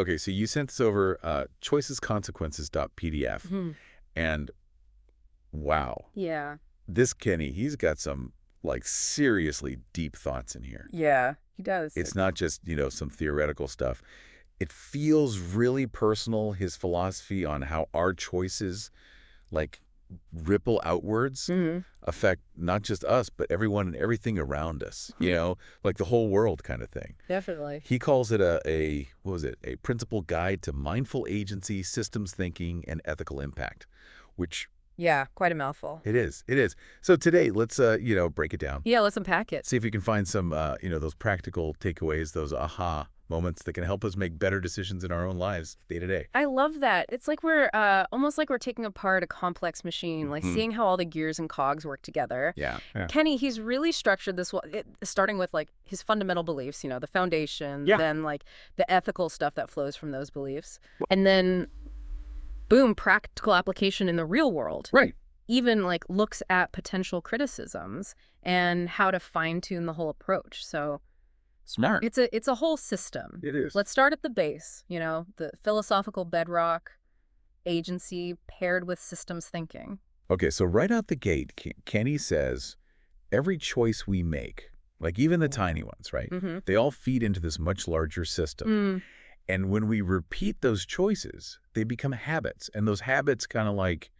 Okay, so you sent this over choicesconsequences.pdf, Hmm. and wow, Yeah. this Kenny, he's got some like seriously deep thoughts in here. Yeah, he does. It's not just, some theoretical stuff. It feels really personal, his philosophy on how our choices like ripple outwards Hmm. affect not just us, but everyone and everything around us, like the whole world kind of thing. Definitely. He calls it what was it? A principal guide to mindful agency, systems thinking, and ethical impact, which Yeah, quite a mouthful. it is. It is. So today, let's, break it down. Yeah, let's unpack it. See if we can find some, those practical takeaways, those aha moments that can help us make better decisions in our own lives day to day. I love that. It's like we're almost like we're taking apart a complex machine, like seeing how all the gears and cogs work together. Yeah. Kenny, he's really structured this, starting with like his fundamental beliefs, the foundation, Yeah. then like the ethical stuff that flows from those beliefs. And then, boom, practical application in the real world. Right. Even like looks at potential criticisms and how to fine-tune the whole approach. So Smart. it's a whole system. It is. Let's start at the base, the philosophical bedrock, agency paired with systems thinking. Okay, so right out the gate, Kenny says every choice we make, like even the tiny ones, right? They all feed into this much larger system. And when we repeat those choices, they become habits. And those habits kind of like,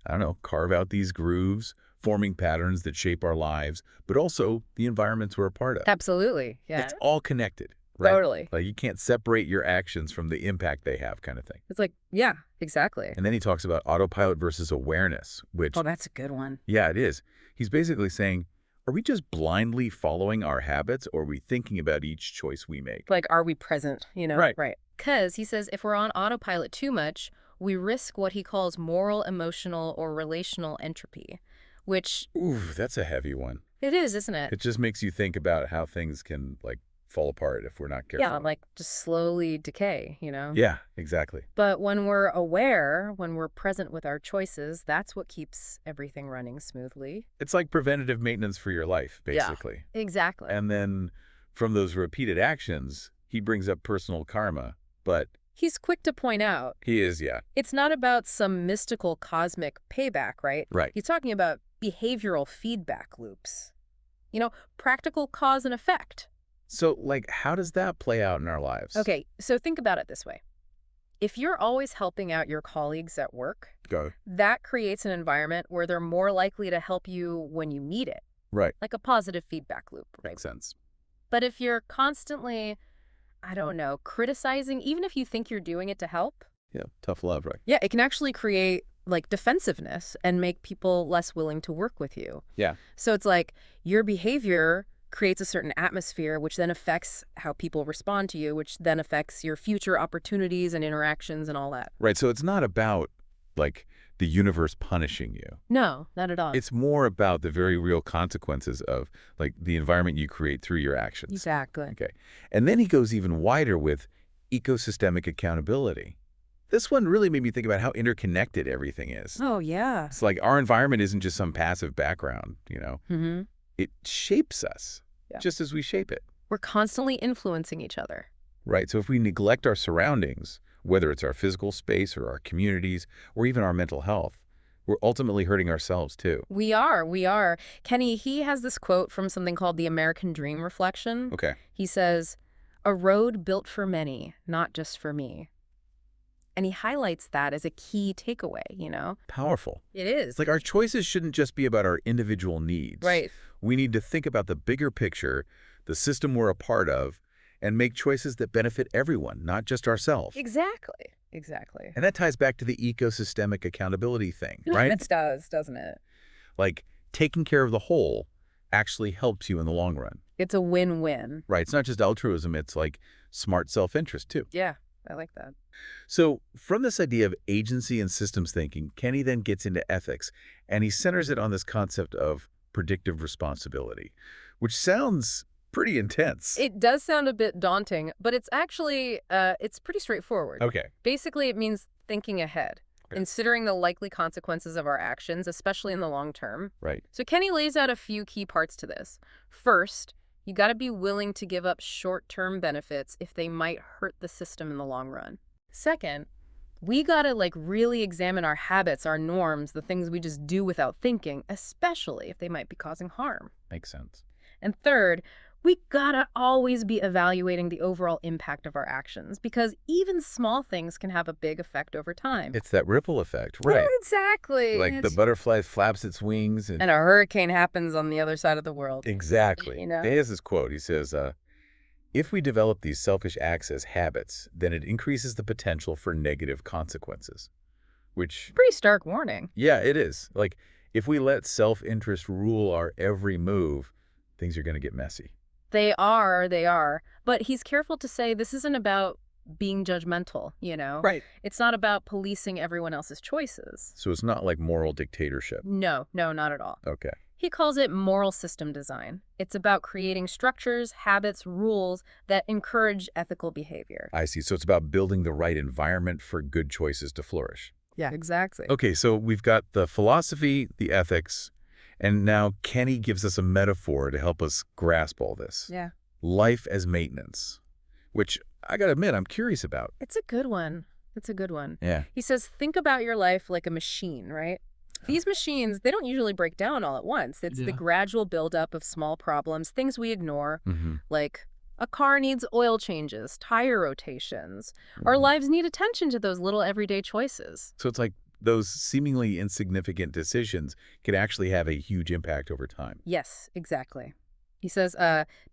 I don't know, carve out these grooves, forming patterns that shape our lives, but also the environments we're a part of. Absolutely. Yeah. It's all connected, right? Totally. Like you can't separate your actions from the impact they have kind of thing. It's like, yeah, exactly. And then he talks about autopilot versus awareness, which, Oh, that's a good one. yeah, it is. He's basically saying, are we just blindly following our habits, or are we thinking about each choice we make? Like, are we present, Right. Right. Because he says if we're on autopilot too much, we risk what he calls moral, emotional, or relational entropy, which Ooh, that's a heavy one. it is, isn't it? It just makes you think about how things can, like, fall apart if we're not careful. Yeah, like just slowly decay, Yeah, exactly. But when we're aware, when we're present with our choices, that's what keeps everything running smoothly. It's like preventative maintenance for your life, Yeah. basically. Exactly. And then from those repeated actions, he brings up personal karma, but He's quick to point out he is, yeah. it's not about some mystical cosmic payback, right? Right. He's talking about behavioral feedback loops. Practical cause and effect. So, like, how does that play out in our lives? Okay, so think about it this way. If you're always helping out your colleagues at work, Go. that creates an environment where they're more likely to help you when you need it, Right. like a positive feedback loop, right? Makes sense. But if you're constantly, I don't know, criticizing, even if you think you're doing it to help, Yeah, tough love, right? yeah, it can actually create like defensiveness and make people less willing to work with you. Yeah. So it's like your behavior creates a certain atmosphere, which then affects how people respond to you, which then affects your future opportunities and interactions and all that. Right, so it's not about, like, the universe punishing you. No, not at all. It's more about the very real consequences of, like, the environment you create through your actions. Exactly. Okay. And then he goes even wider with ecosystemic accountability. This one really made me think about how interconnected everything is. Oh, yeah. It's like our environment isn't just some passive background, Mm-hmm. It shapes us, Yeah. just as we shape it. We're constantly influencing each other. Right. So if we neglect our surroundings, whether it's our physical space or our communities or even our mental health, we're ultimately hurting ourselves too. We are. Kenny, he has this quote from something called the American Dream Reflection. Okay. He says, "A road built for many, not just for me." And he highlights that as a key takeaway, Powerful. It is. It's like our choices shouldn't just be about our individual needs. Right. We need to think about the bigger picture, the system we're a part of, and make choices that benefit everyone, not just ourselves. Exactly. And that ties back to the ecosystemic accountability thing, right? It does, doesn't it? Like, taking care of the whole actually helps you in the long run. It's a win-win. Right. It's not just altruism. It's like smart self-interest too. Yeah, I like that. So from this idea of agency and systems thinking, Kenny then gets into ethics, and he centers it on this concept of predictive responsibility, which sounds pretty intense. It does sound a bit daunting, but it's actually, it's pretty straightforward. Okay. Basically, it means thinking ahead, considering the likely consequences of our actions, especially in the long term. Right. So Kenny lays out a few key parts to this. First, You got to be willing to give up short-term benefits if they might hurt the system in the long run. Second, we got to really examine our habits, our norms, the things we just do without thinking, especially if they might be causing harm. Makes sense. And third, we gotta always be evaluating the overall impact of our actions, because even small things can have a big effect over time. It's that ripple effect, right? Exactly. Like the butterfly flaps its wings And a hurricane happens on the other side of the world. Exactly. You know? He has this quote. He says, if we develop these selfish acts as habits, then it increases the potential for negative consequences. Which... Pretty stark warning. Yeah, it is. Like, if we let self-interest rule our every move, things are going to get messy. They are. But he's careful to say this isn't about being judgmental, Right. It's not about policing everyone else's choices. So it's not like moral dictatorship. No, not at all. Okay. He calls it moral system design. It's about creating structures, habits, rules that encourage ethical behavior. I see. So it's about building the right environment for good choices to flourish. Yeah, exactly. Okay, so we've got the philosophy, the ethics, and now Kenny gives us a metaphor to help us grasp all this. Yeah. Life as maintenance, which I gotta admit, I'm curious about. It's a good one. Yeah. He says, think about your life like a machine, right? These machines, they don't usually break down all at once. It's the gradual buildup of small problems, things we ignore, like a car needs oil changes, tire rotations. Our lives need attention to those little everyday choices. So it's like those seemingly insignificant decisions can actually have a huge impact over time. Yes, exactly. He says,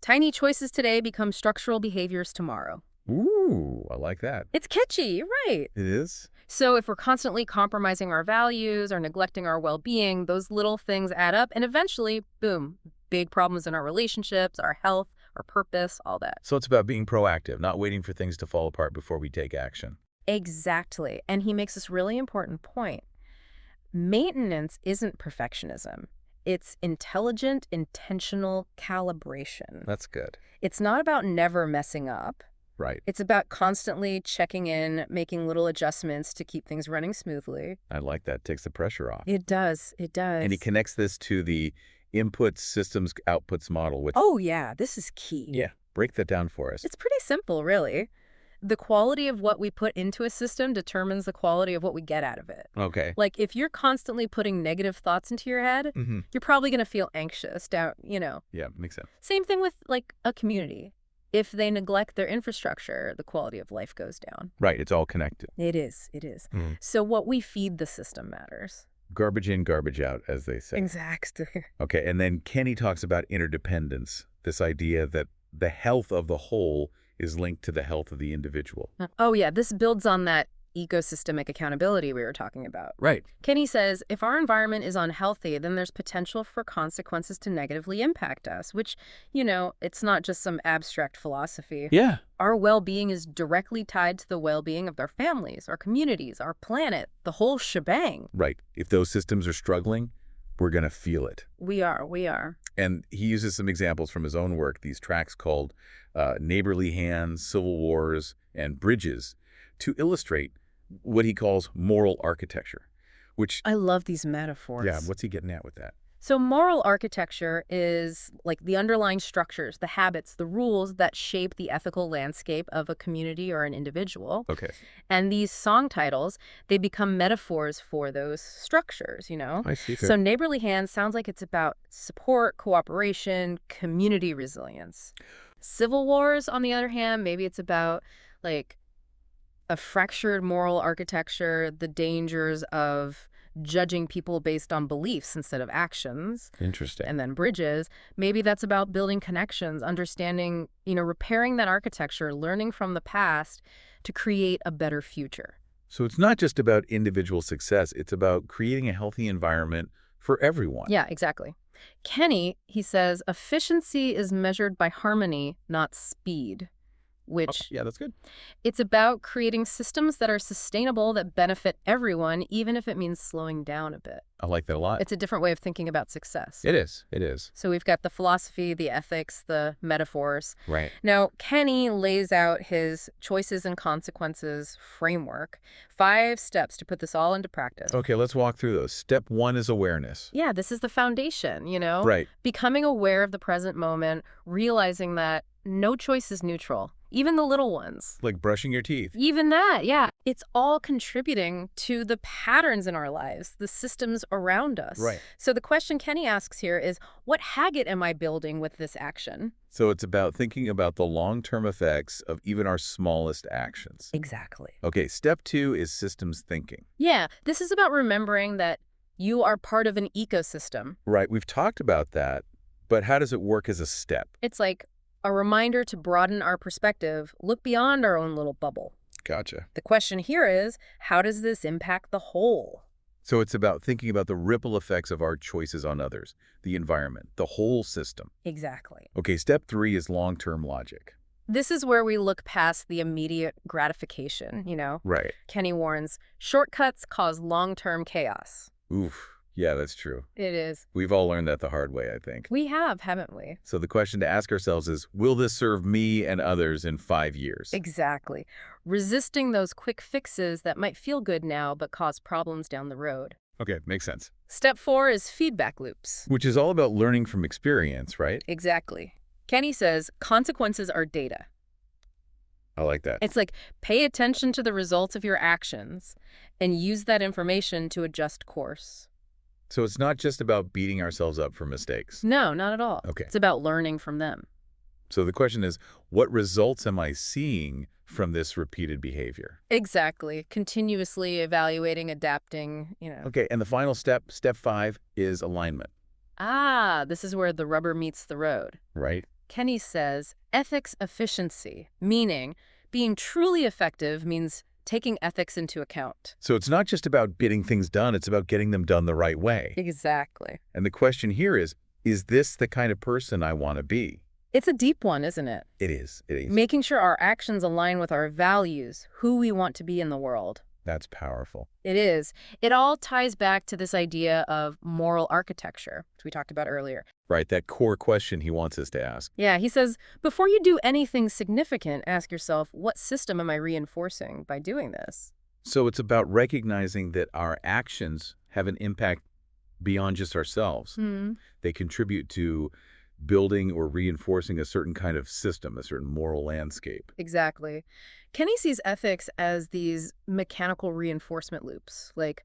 tiny choices today become structural behaviors tomorrow. Ooh, I like that. It's catchy, right? It is? So if we're constantly compromising our values or neglecting our well-being, those little things add up, and eventually, boom, big problems in our relationships, our health, our purpose, all that. So it's about being proactive, not waiting for things to fall apart before we take action. Exactly. And he makes this really important point. Maintenance isn't perfectionism. It's intelligent, intentional calibration. That's good. It's not about never messing up. Right. It's about constantly checking in, making little adjustments to keep things running smoothly. I like that. Takes the pressure off. It does. And he connects this to the input systems outputs model, which... Oh, yeah. This is key. Yeah. Break that down for us. It's pretty simple, really. The quality of what we put into a system determines the quality of what we get out of it. Okay. Like, if you're constantly putting negative thoughts into your head, you're probably going to feel anxious, Yeah, makes sense. Same thing with, a community. If they neglect their infrastructure, the quality of life goes down. Right. It's all connected. It is. So what we feed the system matters. Garbage in, garbage out, as they say. Exactly. Okay. And then Kenny talks about interdependence, this idea that the health of the whole is linked to the health of the individual. Oh, yeah. This builds on that ecosystemic accountability we were talking about. Right. Kenny says, if our environment is unhealthy, then there's potential for consequences to negatively impact us, which, it's not just some abstract philosophy. Yeah. Our well-being is directly tied to the well-being of our families, our communities, our planet, the whole shebang. Right. If those systems are struggling, we're going to feel it. We are. And he uses some examples from his own work, these tracks called Neighborly Hands, Civil Wars, and Bridges, to illustrate what he calls moral architecture, which... I love these metaphors. Yeah, what's he getting at with that? So moral architecture is the underlying structures, the habits, the rules that shape the ethical landscape of a community or an individual. Okay. And these song titles, they become metaphors for those structures, I see. So Neighborly Hands sounds like it's about support, cooperation, community resilience. Civil Wars, on the other hand, maybe it's about, a fractured moral architecture, the dangers of judging people based on beliefs instead of actions. Interesting. And then Bridges, maybe that's about building connections, understanding, repairing that architecture, learning from the past to create a better future. So it's not just about individual success, it's about creating a healthy environment for everyone. Yeah, exactly. Kenny, he says, efficiency is measured by harmony, not speed. which Yeah, that's good. it's about creating systems that are sustainable, that benefit everyone, even if it means slowing down a bit. I like that a lot. It's a different way of thinking about success. It is. It is. So we've got the philosophy, the ethics, the metaphors. Right. Now, Kenny lays out his choices and consequences framework, 5 steps to put this all into practice. Okay, let's walk through those. Step 1 is awareness. Yeah, this is the foundation, Right. Becoming aware of the present moment, realizing that no choice is neutral, even the little ones. Like brushing your teeth. Even that, yeah. It's all contributing to the patterns in our lives, the systems around us. Right. So the question Kenny asks here is, what habit am I building with this action? So it's about thinking about the long-term effects of even our smallest actions. Exactly. Okay, step 2 is systems thinking. Yeah, this is about remembering that you are part of an ecosystem. Right, we've talked about that, but how does it work as a step? It's like a reminder to broaden our perspective, look beyond our own little bubble. Gotcha. The question here is, how does this impact the whole? So it's about thinking about the ripple effects of our choices on others, the environment, the whole system. Exactly. Okay, step 3 is long-term logic. This is where we look past the immediate gratification, Right. Kenny warns, shortcuts cause long-term chaos. Oof. Yeah, that's true. It is. We've all learned that the hard way, I think. We have, haven't we? So the question to ask ourselves is, will this serve me and others in 5 years? Exactly. Resisting those quick fixes that might feel good now but cause problems down the road. Okay, makes sense. Step 4 is feedback loops. Which is all about learning from experience, right? Exactly. Kenny says consequences are data. I like that. It's like pay attention to the results of your actions and use that information to adjust course. So it's not just about beating ourselves up for mistakes. No, not at all. Okay. It's about learning from them. So the question is, what results am I seeing from this repeated behavior? Exactly. Continuously evaluating, adapting, Okay, and the final step, step 5, is alignment. This is where the rubber meets the road. Right? Kenny says ethics efficiency, meaning being truly effective means taking ethics into account. So it's not just about getting things done, it's about getting them done the right way. Exactly. And the question here is this the kind of person I want to be? It's a deep one, isn't it? It is. It is. Making sure our actions align with our values, who we want to be in the world. That's powerful. It is. It all ties back to this idea of moral architecture, which we talked about earlier. Right, that core question he wants us to ask. Yeah, he says, before you do anything significant, ask yourself, what system am I reinforcing by doing this? So it's about recognizing that our actions have an impact beyond just ourselves. They contribute to building or reinforcing a certain kind of system, a certain moral landscape. Exactly. Kenny sees ethics as these mechanical reinforcement loops. Like,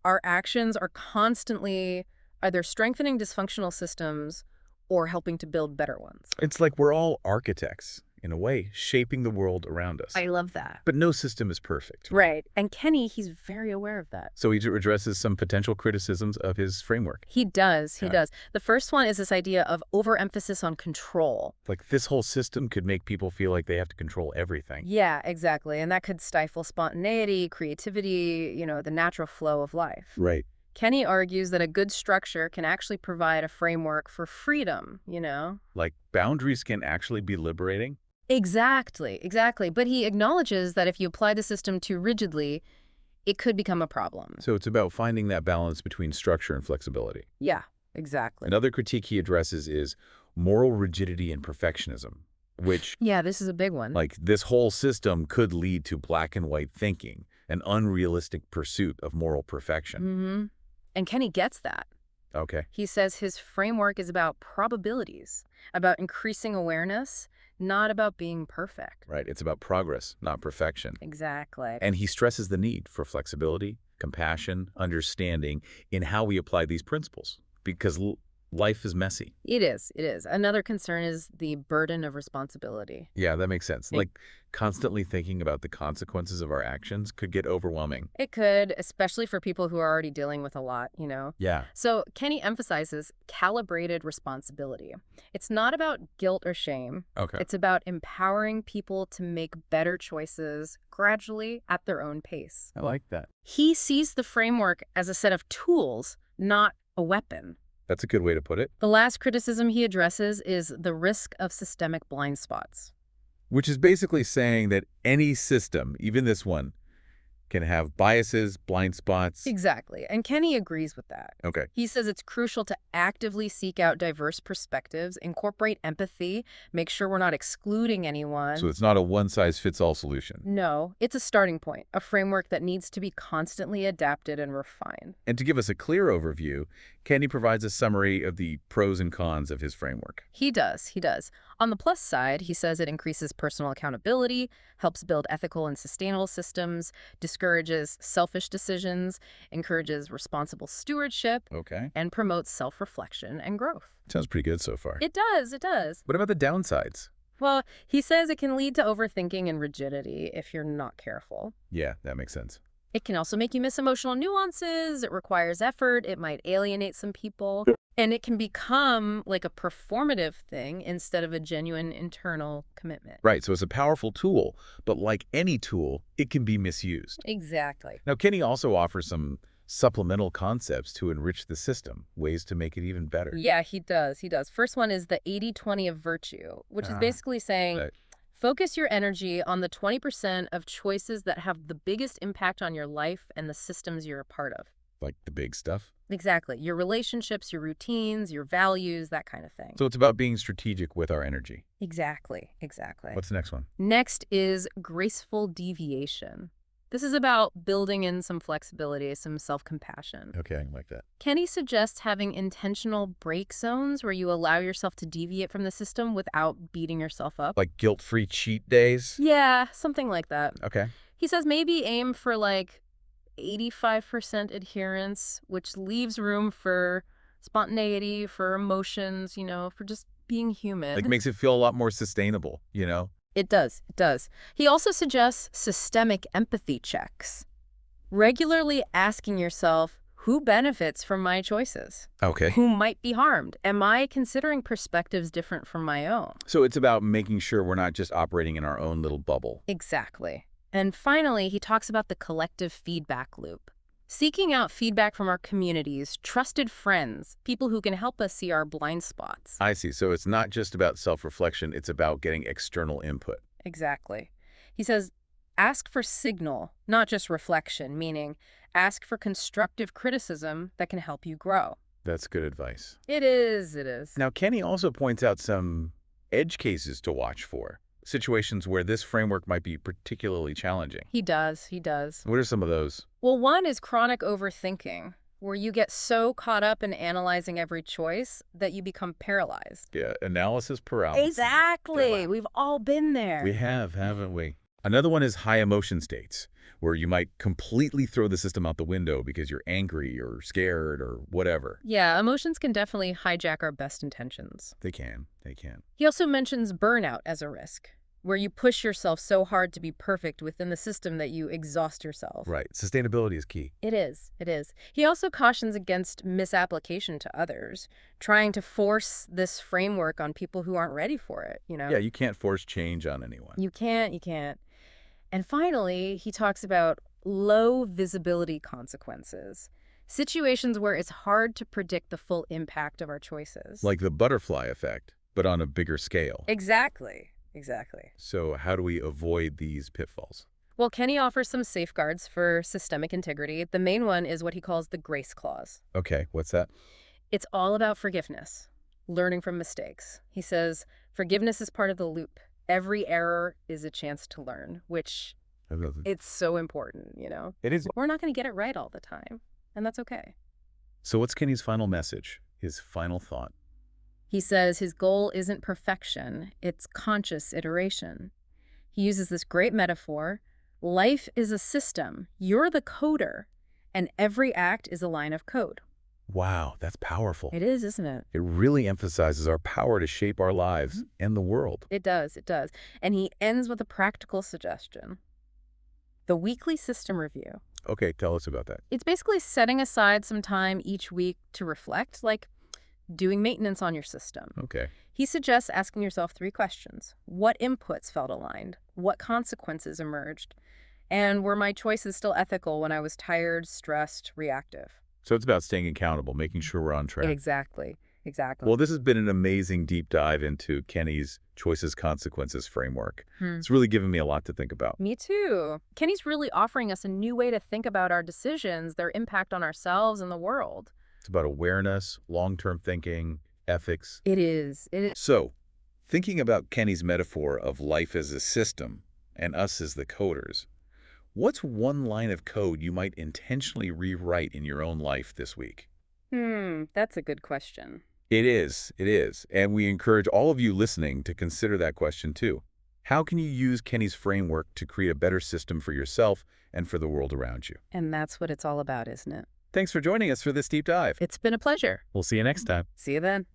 our actions are constantly either strengthening dysfunctional systems or helping to build better ones. It's like we're all architects, in a way, shaping the world around us. I love that. But no system is perfect. Right. And Kenny, he's very aware of that. So he addresses some potential criticisms of his framework. He does. He Yeah. does. The first one is this idea of overemphasis on control. Like this whole system could make people feel like they have to control everything. Yeah, exactly. And that could stifle spontaneity, creativity, the natural flow of life. Right. Kenny argues that a good structure can actually provide a framework for freedom, Like boundaries can actually be liberating. Exactly, exactly. But he acknowledges that if you apply the system too rigidly, it could become a problem. So it's about finding that balance between structure and flexibility. Yeah, exactly. Another critique he addresses is moral rigidity and perfectionism, which, Yeah, this is a big one. like, this whole system could lead to black and white thinking, an unrealistic pursuit of moral perfection. And Kenny gets that. Okay. He says his framework is about probabilities, about increasing awareness, not about being perfect. Right. It's about progress, not perfection. Exactly. And he stresses the need for flexibility, compassion, understanding in how we apply these principles, because life is messy. It is. It is. Another concern is the burden of responsibility. Yeah, that makes sense. Like constantly thinking about the consequences of our actions could get overwhelming. It could, especially for people who are already dealing with a lot, Yeah. So Kenny emphasizes calibrated responsibility. It's not about guilt or shame. Okay. It's about empowering people to make better choices gradually at their own pace. I like that. He sees the framework as a set of tools, not a weapon. That's a good way to put it. The last criticism he addresses is the risk of systemic blind spots. Which is basically saying that any system, even this one, can have biases, blind spots. Exactly. And Kenny agrees with that. Okay. He says it's crucial to actively seek out diverse perspectives, incorporate empathy, make sure we're not excluding anyone. So it's not a one-size-fits-all solution. No, it's a starting point, a framework that needs to be constantly adapted and refined. And to give us a clear overview, Kenny provides a summary of the pros and cons of his framework. He does. On the plus side, he says it increases personal accountability, helps build ethical and sustainable systems, discourages selfish decisions, encourages responsible stewardship, Okay. and promotes self-reflection and growth. Sounds pretty good so far. It does. What about the downsides? Well, he says it can lead to overthinking and rigidity if you're not careful. Yeah, that makes sense. It can also make you miss emotional nuances. It requires effort. It might alienate some people. And it can become like a performative thing instead of a genuine internal commitment. Right, so it's a powerful tool, but like any tool, it can be misused. Exactly. Now, Kenny also offers some supplemental concepts to enrich the system, ways to make it even better. Yeah, he does. First one is the 80-20 of virtue, which is basically saying Right. focus your energy on the 20% of choices that have the biggest impact on your life and the systems you're a part of. Like the big stuff. Exactly. Your relationships, your routines, your values, that kind of thing. So it's about being strategic with our energy. Exactly. What's the next one? Next is graceful deviation. This is about building in some flexibility, some self-compassion. Okay, I like that. Kenny suggests having intentional break zones where you allow yourself to deviate from the system without beating yourself up. Like guilt-free cheat days? Yeah, something like that. Okay. He says maybe aim for like 85% adherence, which leaves room for spontaneity, for emotions, for just being human. Like makes it feel a lot more sustainable, It does. He also suggests systemic empathy checks. Regularly asking yourself, who benefits from my choices? Okay. Who might be harmed? Am I considering perspectives different from my own? So it's about making sure we're not just operating in our own little bubble. Exactly. And finally, he talks about the collective feedback loop. Seeking out feedback from our communities, trusted friends, people who can help us see our blind spots. I see. So it's not just about self-reflection, it's about getting external input. Exactly. He says, ask for signal, not just reflection, meaning ask for constructive criticism that can help you grow. That's good advice. It is. Now, Kenny also points out some edge cases to watch for, situations where this framework might be particularly challenging. He does. What are some of those? Well, one is chronic overthinking, where you get so caught up in analyzing every choice that you become paralyzed. Yeah, analysis paralysis. Exactly. We've all been there. We have, haven't we? Another one is high emotion states, where you might completely throw the system out the window because you're angry or scared or whatever. Yeah, emotions can definitely hijack our best intentions. They can. He also mentions burnout as a risk, where you push yourself so hard to be perfect within the system that you exhaust yourself. Right. Sustainability is key. It is. He also cautions against misapplication to others, trying to force this framework on people who aren't ready for it, Yeah, you can't force change on anyone. You can't. And finally, he talks about low visibility consequences, situations where it's hard to predict the full impact of our choices. Like the butterfly effect, but on a bigger scale. Exactly. So how do we avoid these pitfalls? Well, Kenny offers some safeguards for systemic integrity. The main one is what he calls the grace clause. Okay, what's that? It's all about forgiveness, learning from mistakes. He says, forgiveness is part of the loop. Every error is a chance to learn, which it's so important, It is. We're not going to get it right all the time, and that's okay. So what's Kenny's final message, his final thought? He says his goal isn't perfection, it's conscious iteration. He uses this great metaphor. Life is a system. You're the coder, and every act is a line of code. Wow, that's powerful. It is, isn't it? It really emphasizes our power to shape our lives and the world. It does. And he ends with a practical suggestion. The weekly system review. Okay, tell us about that. It's basically setting aside some time each week to reflect, like doing maintenance on your system. Okay. He suggests asking yourself 3 questions. What inputs felt aligned? What consequences emerged? And were my choices still ethical when I was tired, stressed, reactive? So it's about staying accountable, making sure we're on track. Exactly. Exactly. Well, this has been an amazing deep dive into Kenny's choices consequences framework. It's really given me a lot to think about. Me too. Kenny's really offering us a new way to think about our decisions, their impact on ourselves and the world. It's about awareness, long-term thinking, ethics. It is. It is. So, thinking about Kenny's metaphor of life as a system and us as the coders, what's one line of code you might intentionally rewrite in your own life this week? That's a good question. It is. It is. And we encourage all of you listening to consider that question too. How can you use Kenny's framework to create a better system for yourself and for the world around you? And that's what it's all about, isn't it? Thanks for joining us for this deep dive. It's been a pleasure. We'll see you next time. See you then.